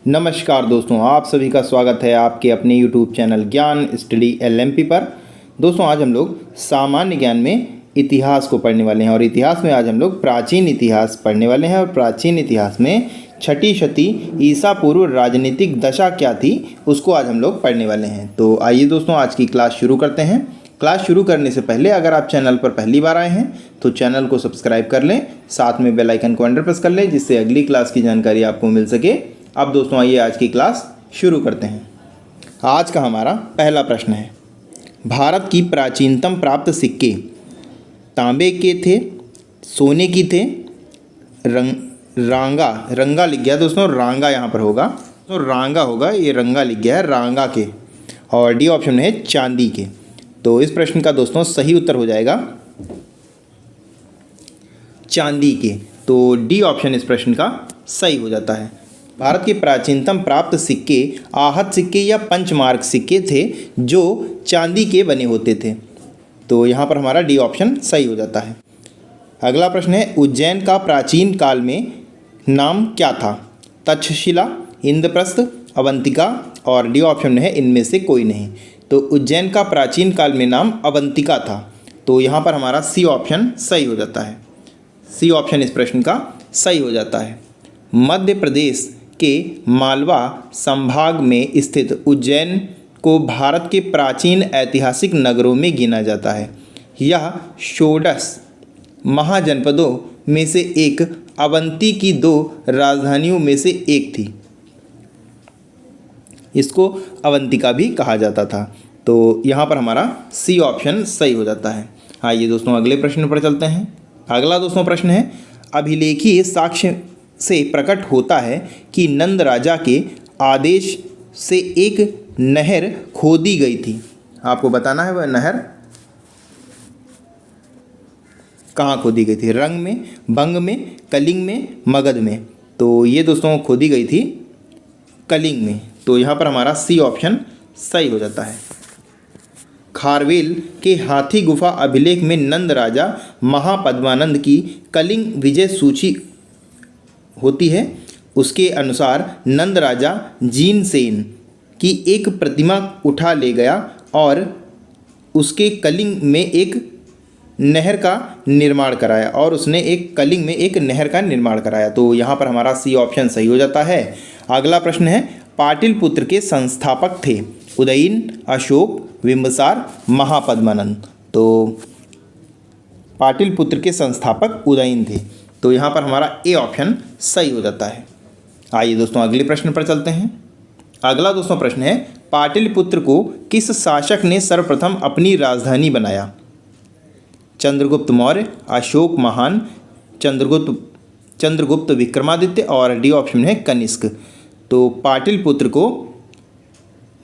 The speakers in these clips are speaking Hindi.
नमस्कार दोस्तों, आप सभी का स्वागत है आपके अपने YouTube चैनल ज्ञान स्टडी LMP पर। दोस्तों, आज हम लोग सामान्य ज्ञान में इतिहास को पढ़ने वाले हैं और इतिहास में आज हम लोग प्राचीन इतिहास पढ़ने वाले हैं। और प्राचीन इतिहास में छठी शती ईसा पूर्व राजनीतिक दशा क्या थी उसको आज हम लोग पढ़ने वाले हैं। तो आइए दोस्तों, आज की क्लास शुरू करते हैं। क्लास शुरू करने से पहले अगर आप चैनल पर पहली बार आए हैं तो चैनल को सब्सक्राइब कर लें, साथ में बेल आइकन को अंडर प्रेस कर लें जिससे अगली क्लास की जानकारी आपको मिल सके। अब दोस्तों आइए आज की क्लास शुरू करते हैं। आज का हमारा पहला प्रश्न है, भारत की प्राचीनतम प्राप्त सिक्के तांबे के थे, सोने की थे, रंगा लिख गया दोस्तों, रांगा यहाँ पर होगा तो रांगा होगा, ये रंगा लिख गया है रांगा के। और डी ऑप्शन है चांदी के। तो इस प्रश्न का दोस्तों सही उत्तर हो जाएगा चांदी के। तो डी ऑप्शन इस प्रश्न का सही हो जाता है। भारत के प्राचीनतम प्राप्त सिक्के आहत सिक्के या पंचमार्क सिक्के थे जो चांदी के बने होते थे। तो यहाँ पर हमारा डी ऑप्शन सही हो जाता है। अगला प्रश्न है, उज्जैन का प्राचीन काल में नाम क्या था? तक्षशिला, इंद्रप्रस्थ, अवंतिका और डी ऑप्शन है इनमें से कोई नहीं। तो उज्जैन का प्राचीन काल में नाम अवंतिका था। तो यहाँ पर हमारा सी ऑप्शन सही हो जाता है। सी ऑप्शन इस प्रश्न का सही हो जाता है। मध्य प्रदेश के मालवा संभाग में स्थित उज्जैन को भारत के प्राचीन ऐतिहासिक नगरों में गिना जाता है। यह षोडश महाजनपदों में से एक अवंती की 2 राजधानियों में से एक थी। इसको अवंतिका भी कहा जाता था। तो यहाँ पर हमारा सी ऑप्शन सही हो जाता है। आइए दोस्तों अगले प्रश्न पर चलते हैं। अगला दोस्तों प्रश्न है, अभिलेखीय साक्ष्य से प्रकट होता है कि नंद राजा के आदेश से एक नहर खोदी गई थी। आपको बताना है वह नहर कहाँ खोदी गई थी? रंग में, भंग में, कलिंग में, मगध में। तो ये दोस्तों खोदी गई थी कलिंग में। तो यहाँ पर हमारा सी ऑप्शन सही हो जाता है। खारवेल के हाथी गुफा अभिलेख में नंद राजा महापद्मानंद की कलिंग विजय सूची होती है। उसके अनुसार नंद राजा जीनसेन की एक प्रतिमा उठा ले गया और उसके कलिंग में एक नहर का निर्माण कराया तो यहाँ पर हमारा सी ऑप्शन सही हो जाता है। अगला प्रश्न है, पाटलिपुत्र के संस्थापक थे उदयन, अशोक, बिंबिसार, महापद्मानंद। तो पाटलिपुत्र के संस्थापक उदयन थे। तो यहाँ पर हमारा ए ऑप्शन सही हो जाता है। आइए दोस्तों अगले प्रश्न पर चलते हैं। अगला दोस्तों प्रश्न है, पाटलिपुत्र को किस शासक ने सर्वप्रथम अपनी राजधानी बनाया? चंद्रगुप्त मौर्य, अशोक महान, चंद्रगुप्त विक्रमादित्य और डी ऑप्शन है कनिष्क। तो पाटलिपुत्र को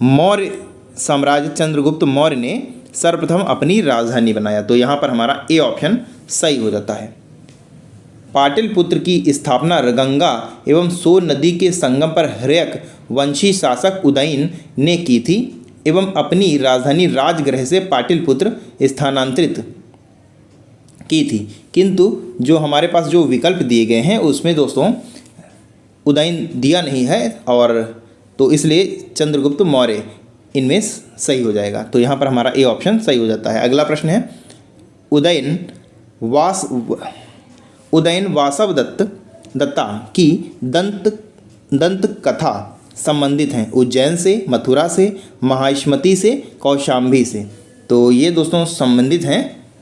मौर्य साम्राज्य चंद्रगुप्त मौर्य ने सर्वप्रथम अपनी राजधानी बनाया। तो यहाँ पर हमारा ए ऑप्शन सही हो जाता है। पाटलिपुत्र की स्थापना गंगा एवं सोन नदी के संगम पर हर्यक वंशी शासक उदयन ने की थी एवं अपनी राजधानी राजगृह से पाटलिपुत्र स्थानांतरित की थी। किंतु जो हमारे पास जो विकल्प दिए गए हैं उसमें दोस्तों उदयन दिया नहीं है, और तो इसलिए चंद्रगुप्त मौर्य इनमें सही हो जाएगा। तो यहाँ पर हमारा ए ऑप्शन सही हो जाता है। अगला प्रश्न है, उदयन वासव दत्ता की दंत कथा संबंधित हैं उज्जैन से, मथुरा से, महाष्मति से, कौशाम्बी से। तो ये दोस्तों संबंधित हैं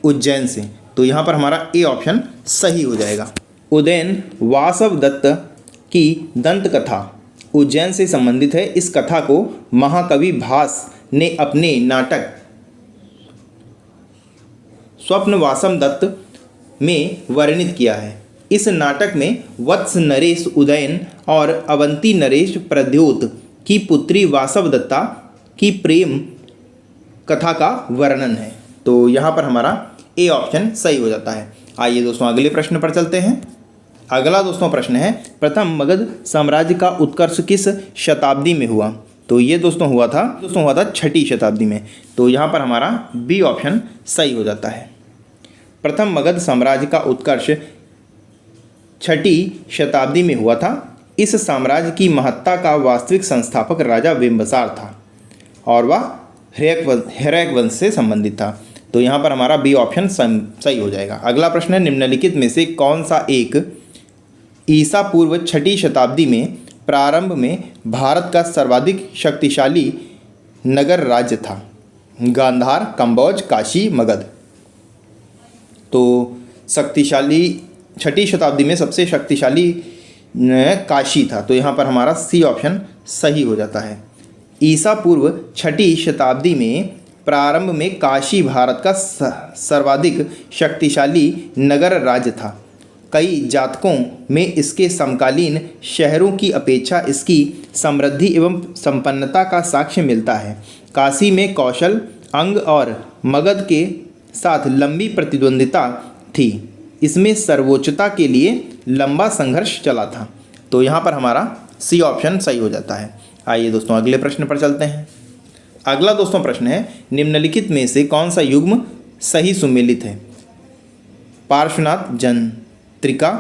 उज्जैन से। तो यहाँ पर हमारा ए ऑप्शन सही हो जाएगा। उदयन वासव दत्त की दंत कथा उज्जैन से संबंधित है। इस कथा को महाकवि भास ने अपने नाटक स्वप्नवासम दत्त में वर्णित किया है। इस नाटक में वत्स नरेश उदयन और अवंती नरेश प्रद्योत की पुत्री वासव दत्ता की प्रेम कथा का वर्णन है। तो यहाँ पर हमारा ए ऑप्शन सही हो जाता है। आइए दोस्तों अगले प्रश्न पर चलते हैं। अगला दोस्तों प्रश्न है, प्रथम मगध साम्राज्य का उत्कर्ष किस शताब्दी में हुआ? तो ये दोस्तों हुआ था छठी शताब्दी में। तो यहाँ पर हमारा बी ऑप्शन सही हो जाता है। प्रथम मगध साम्राज्य का उत्कर्ष छठी शताब्दी में हुआ था। इस साम्राज्य की महत्ता का वास्तविक संस्थापक राजा बिंबिसार था और वह हर्यक वंश से संबंधित था। तो यहाँ पर हमारा बी ऑप्शन सही हो जाएगा। अगला प्रश्न है, निम्नलिखित में से कौन सा एक ईसा पूर्व 6ठी शताब्दी में प्रारंभ में भारत का सर्वाधिक शक्तिशाली नगर राज्य था? गांधार, कंबोज, काशी, मगध। तो शक्तिशाली 6ठी शताब्दी में सबसे शक्तिशाली काशी था। तो यहाँ पर हमारा सी ऑप्शन सही हो जाता है। ईसा पूर्व 6ठी शताब्दी में प्रारंभ में काशी भारत का सर्वाधिक शक्तिशाली नगर राज्य था। कई जातकों में इसके समकालीन शहरों की अपेक्षा इसकी समृद्धि एवं संपन्नता का साक्ष्य मिलता है। काशी में कौशल, अंग और मगध के साथ लंबी प्रतिद्वंदिता थी। इसमें सर्वोच्चता के लिए लंबा संघर्ष चला था। तो यहाँ पर हमारा सी ऑप्शन सही हो जाता है। आइए दोस्तों अगले प्रश्न पर चलते हैं। अगला दोस्तों प्रश्न है, निम्नलिखित में से कौन सा युग्म सही सुमेलित है? पार्श्वनाथ जंत्रिका,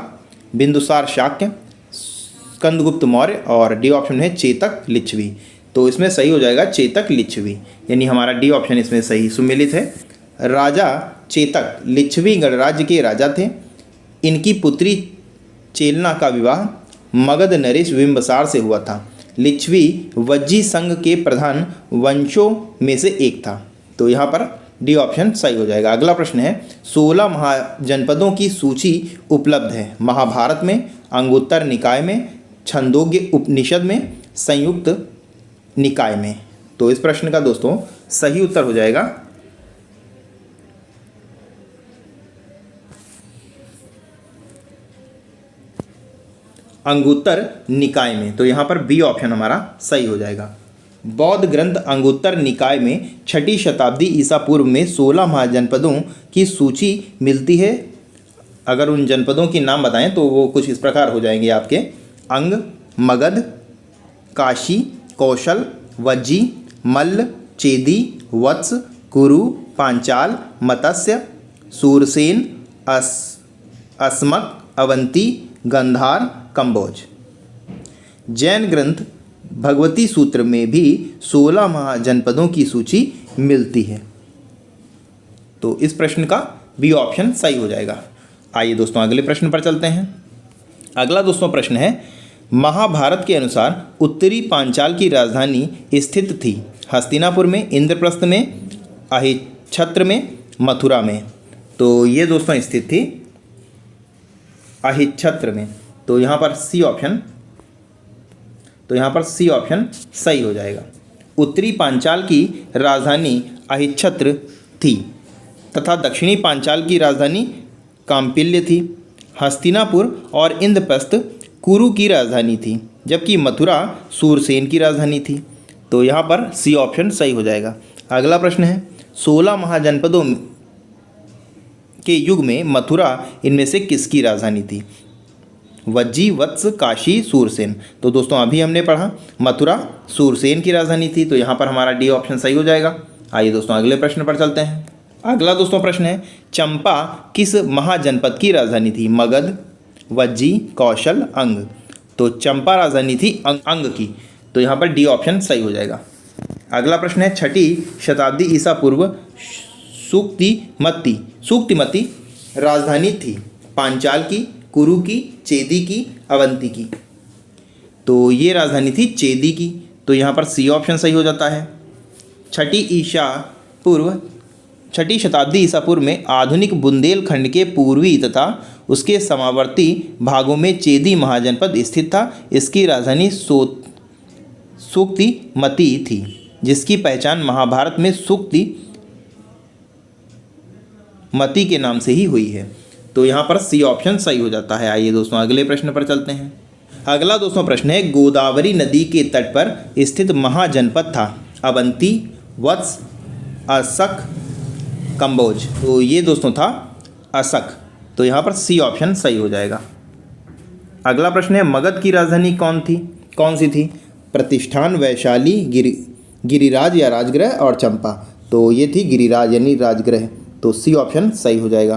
बिंदुसार शाक्य, स्कंदगुप्त मौर्य और डी ऑप्शन है चेतक लिच्छवी। तो इसमें सही हो जाएगा चेतक लिच्छवी, यानी हमारा डी ऑप्शन इसमें सही सुमेलित है। राजा चेतक लिच्छवी गणराज्य के राजा थे। इनकी पुत्री चेलना का विवाह मगध नरेश बिंबिसार से हुआ था। लिच्छवी वज्जी संघ के प्रधान वंशों में से एक था। तो यहाँ पर डी ऑप्शन सही हो जाएगा। अगला प्रश्न है, 16 महाजनपदों की सूची उपलब्ध है महाभारत में, अंगुत्तर निकाय में, छंदोग्य उपनिषद में, संयुक्त निकाय में। तो इस प्रश्न का दोस्तों सही उत्तर हो जाएगा अंगुत्तर निकाय में। तो यहाँ पर बी ऑप्शन हमारा सही हो जाएगा। बौद्ध ग्रंथ अंगुत्तर निकाय में 6ठी शताब्दी ईसा पूर्व में 16 महाजनपदों की सूची मिलती है। अगर उन जनपदों के नाम बताएं तो वो कुछ इस प्रकार हो जाएंगे आपके: अंग, मगध, काशी, कौशल, वज्जी, मल्ल, चेदी, वत्स, कुरु, पांचाल, मत्स्य, सूरसेन, अस्मक, अवंती, गंधार, कंबोज। जैन ग्रंथ भगवती सूत्र में भी 16 महाजनपदों की सूची मिलती है। तो इस प्रश्न का बी ऑप्शन सही हो जाएगा। आइए दोस्तों अगले प्रश्न पर चलते हैं। अगला दोस्तों प्रश्न है, महाभारत के अनुसार उत्तरी पांचाल की राजधानी स्थित थी हस्तिनापुर में, इंद्रप्रस्थ में, अहिच्छत्र में, मथुरा में। तो ये दोस्तों स्थित थी अहिच्छत्र में। तो यहाँ पर सी ऑप्शन सही हो जाएगा। उत्तरी पांचाल की राजधानी अहिच्छत्र थी तथा दक्षिणी पांचाल की राजधानी काम्पिल्य थी। हस्तिनापुर और इंद्रप्रस्थ कुरु की राजधानी थी, जबकि मथुरा सूरसेन की राजधानी थी। तो यहाँ पर सी ऑप्शन सही हो जाएगा। अगला प्रश्न है, 16 महाजनपदों के युग में मथुरा इनमें से किसकी राजधानी थी? वज्जी, वत्स, काशी, सूरसेन। तो दोस्तों अभी हमने पढ़ा मथुरा सूरसेन की राजधानी थी। तो यहाँ पर हमारा डी ऑप्शन सही हो जाएगा। आइए दोस्तों अगले प्रश्न पर चलते हैं। अगला दोस्तों प्रश्न है, चंपा किस महाजनपद की राजधानी थी? मगध, वज्जी, कौशल, अंग। तो चंपा राजधानी थी अंग की। तो यहाँ पर डी ऑप्शन सही हो जाएगा। अगला प्रश्न है, 6ठी शताब्दी ईसा पूर्व सूक्तिमती राजधानी थी पांचाल की, कुरु की, चेदी की, अवंती की। तो ये राजधानी थी चेदी की। तो यहाँ पर सी ऑप्शन सही हो जाता है। 6ठी शताब्दी ईसा पूर्व में आधुनिक बुंदेलखंड के पूर्वी तथा उसके समावर्ती भागों में चेदी महाजनपद स्थित था। इसकी राजधानी सूक्तिमती थी, जिसकी पहचान महाभारत में सूक्तिमती के नाम से ही हुई है। तो यहाँ पर सी ऑप्शन सही हो जाता है। आइए दोस्तों अगले प्रश्न पर चलते हैं। अगला दोस्तों प्रश्न है, गोदावरी नदी के तट पर स्थित महाजनपद था अवंती, वत्स, असक, कंबोज। तो ये दोस्तों था असक। तो यहाँ पर सी ऑप्शन सही हो जाएगा। अगला प्रश्न है, मगध की राजधानी कौन सी थी? प्रतिष्ठान, वैशाली, गिरिराज या राजगृह और चंपा। तो ये थी गिरिराज यानी राजगृह। तो सी ऑप्शन सही हो जाएगा।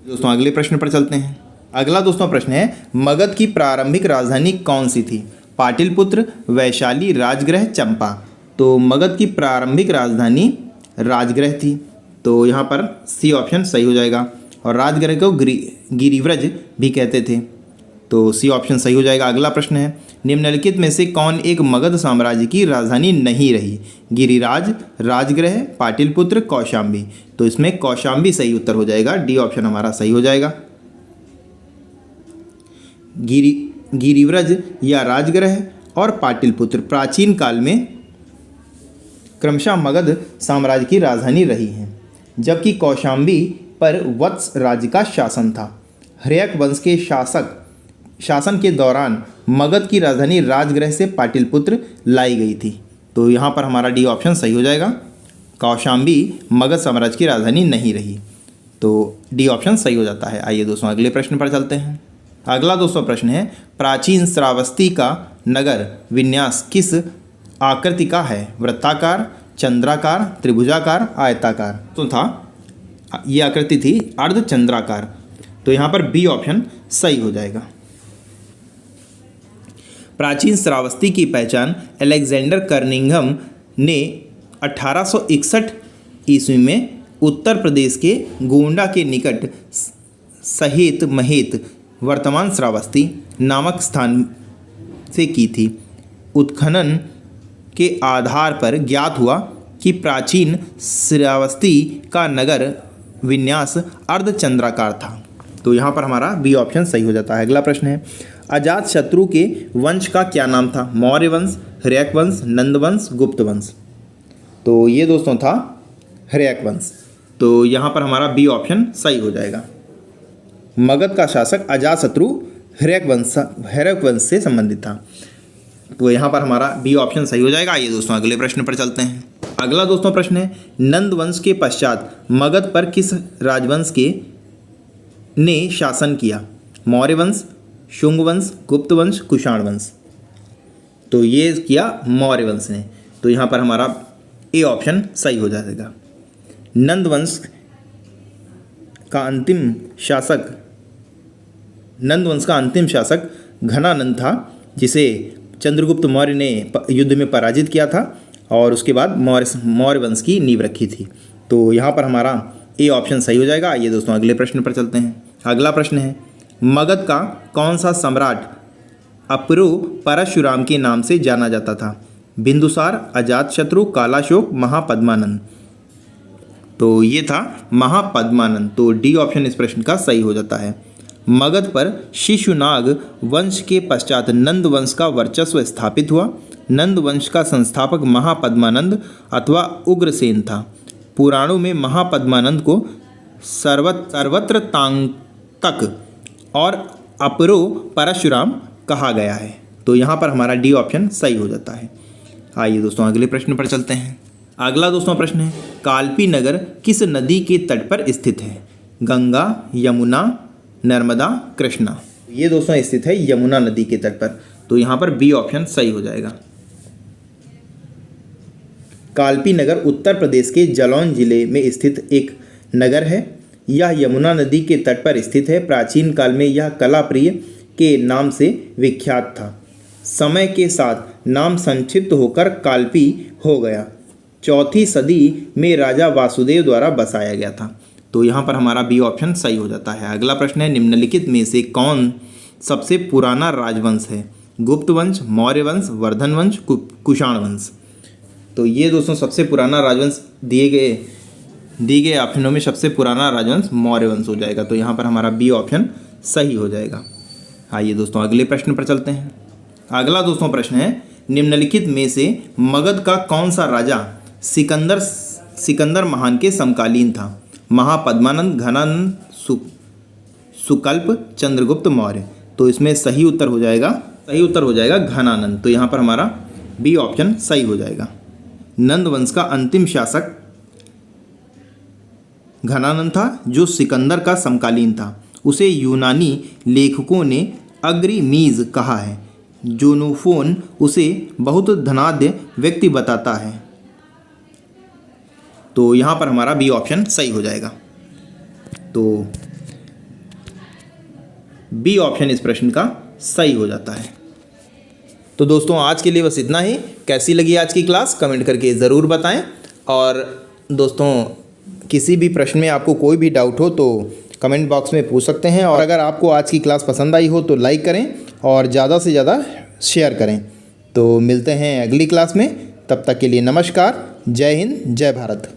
दोस्तों अगले प्रश्न पर चलते हैं। अगला दोस्तों प्रश्न है, मगध की प्रारंभिक राजधानी कौन सी थी? पाटलिपुत्र, वैशाली, राजगृह, चंपा। तो मगध की प्रारंभिक राजधानी राजगृह थी, तो यहाँ पर सी ऑप्शन सही हो जाएगा। और राजगृह को गिरिव्रज भी कहते थे, तो सी ऑप्शन सही हो जाएगा। अगला प्रश्न है, निम्नलिखित में से कौन एक मगध साम्राज्य की राजधानी नहीं रही? गिरिराज, राजगृह, पाटलिपुत्र, कौशाम्बी। तो इसमें कौशाम्बी सही उत्तर हो जाएगा, डी ऑप्शन हमारा सही हो जाएगा। गिरिव्रज या राजगृह और पाटलिपुत्र प्राचीन काल में क्रमशः मगध साम्राज्य की राजधानी रही हैं, जबकि कौशाम्बी पर वत्स राज्य का शासन था। हर्यक वंश के शासन के दौरान मगध की राजधानी राजगृह से पाटलिपुत्र लाई गई थी, तो यहाँ पर हमारा डी ऑप्शन सही हो जाएगा। कौशाम्बी मगध साम्राज्य की राजधानी नहीं रही, तो डी ऑप्शन सही हो जाता है। आइए दोस्तों अगले प्रश्न पर चलते हैं। अगला दोस्तों प्रश्न है, प्राचीन श्रावस्ती का नगर विन्यास किस आकृति का है? वृत्ताकार, चंद्राकार, त्रिभुजाकार, आयताकार। तो ये आकृति थी अर्धचंद्राकार, तो यहाँ पर बी ऑप्शन सही हो जाएगा। प्राचीन श्रावस्ती की पहचान अलेक्जेंडर कर्निंघम ने 1861 ईस्वी में उत्तर प्रदेश के गोंडा के निकट सहेत महेत वर्तमान श्रावस्ती नामक स्थान से की थी। उत्खनन के आधार पर ज्ञात हुआ कि प्राचीन श्रावस्ती का नगर विन्यास अर्धचंद्राकार था, तो यहाँ पर हमारा बी ऑप्शन सही हो जाता है। अगला प्रश्न है, अजातशत्रु के वंश का क्या नाम था? मौर्य वंश, हर्यक वंश, नंद वंश, गुप्त वंश। तो ये दोस्तों था हर्यक वंश, तो यहाँ पर हमारा बी ऑप्शन सही हो जाएगा। मगध का शासक अजातशत्रु हर्यक वंश से संबंधित था, तो यहाँ पर हमारा बी ऑप्शन सही हो जाएगा। आइए दोस्तों अगले प्रश्न पर चलते हैं। अगला दोस्तों प्रश्न है, नंद वंश के पश्चात मगध पर किस राजवंश ने शासन किया? मौर्य वंश, शुंग वंश, गुप्त वंश, कुषाण वंश। तो ये किया मौर्य वंश ने, तो यहाँ पर हमारा ए ऑप्शन सही हो जाएगा। नंद वंश का अंतिम शासक घनानंद था, जिसे चंद्रगुप्त मौर्य ने युद्ध में पराजित किया था और उसके बाद मौर्य वंश की नींव रखी थी, तो यहाँ पर हमारा ए ऑप्शन सही हो जाएगा। आइए दोस्तों अगले प्रश्न पर चलते हैं। अगला प्रश्न है, मगध का कौन सा सम्राट अपुरु परशुराम के नाम से जाना जाता था? बिंदुसार, अजातशत्रु, कालाशोक, महापद्मानंद। तो ये था महापद्मानंद, तो डी ऑप्शन इस प्रश्न का सही हो जाता है। मगध पर शिशुनाग वंश के पश्चात नंद वंश का वर्चस्व स्थापित हुआ। नंद वंश का संस्थापक महापद्मानंद अथवा उग्रसेन था। पुराणों में महापद्मानंद को सर्वत्र तक और अपुरु परशुराम कहा गया है, तो यहाँ पर हमारा डी ऑप्शन सही हो जाता है। आइए दोस्तों अगले प्रश्न पर चलते हैं। अगला दोस्तों प्रश्न है, काल्पी नगर किस नदी के तट पर स्थित है? गंगा, यमुना, नर्मदा, कृष्णा। ये दोस्तों स्थित है यमुना नदी के तट पर, तो यहाँ पर बी ऑप्शन सही हो जाएगा। काल्पी नगर उत्तर प्रदेश के जालौन जिले में स्थित एक नगर है। यह यमुना नदी के तट पर स्थित है। प्राचीन काल में यह कलाप्रिय के नाम से विख्यात था। समय के साथ नाम संक्षिप्त होकर काल्पी हो गया। 4वीं सदी में राजा वासुदेव द्वारा बसाया गया था, तो यहाँ पर हमारा बी ऑप्शन सही हो जाता है। अगला प्रश्न है, निम्नलिखित में से कौन सबसे पुराना राजवंश है? गुप्त वंश, मौर्य वंश, वर्धन वंश, कुषाण वंश। तो ये दोस्तों सबसे पुराना राजवंश दिए गए ऑप्शनों में सबसे पुराना राजवंश मौर्य वंश हो जाएगा, तो यहाँ पर हमारा बी ऑप्शन सही हो जाएगा। आइए दोस्तों अगले प्रश्न पर चलते हैं। अगला दोस्तों प्रश्न है, निम्नलिखित में से मगध का कौन सा राजा सिकंदर महान के समकालीन था? महापद्मानंद, घनानंद, सुकल्प, चंद्रगुप्त मौर्य। तो इसमें सही उत्तर हो जाएगा घनानंद, तो यहाँ पर हमारा बी ऑप्शन सही हो जाएगा। नंद वंश का अंतिम शासक घनानंद था, जो सिकंदर का समकालीन था। उसे यूनानी लेखकों ने अग्रिमीज कहा है। जोनोफोन उसे बहुत धनाढ्य व्यक्ति बताता है, तो यहाँ पर हमारा बी ऑप्शन सही हो जाएगा। तो बी ऑप्शन इस प्रश्न का सही हो जाता है। तो दोस्तों आज के लिए बस इतना ही। कैसी लगी आज की क्लास कमेंट करके ज़रूर बताएं। और दोस्तों किसी भी प्रश्न में आपको कोई भी डाउट हो तो कमेंट बॉक्स में पूछ सकते हैं। और अगर आपको आज की क्लास पसंद आई हो तो लाइक करें और ज़्यादा से ज़्यादा शेयर करें। तो मिलते हैं अगली क्लास में, तब तक के लिए नमस्कार। जय हिंद, जय भारत।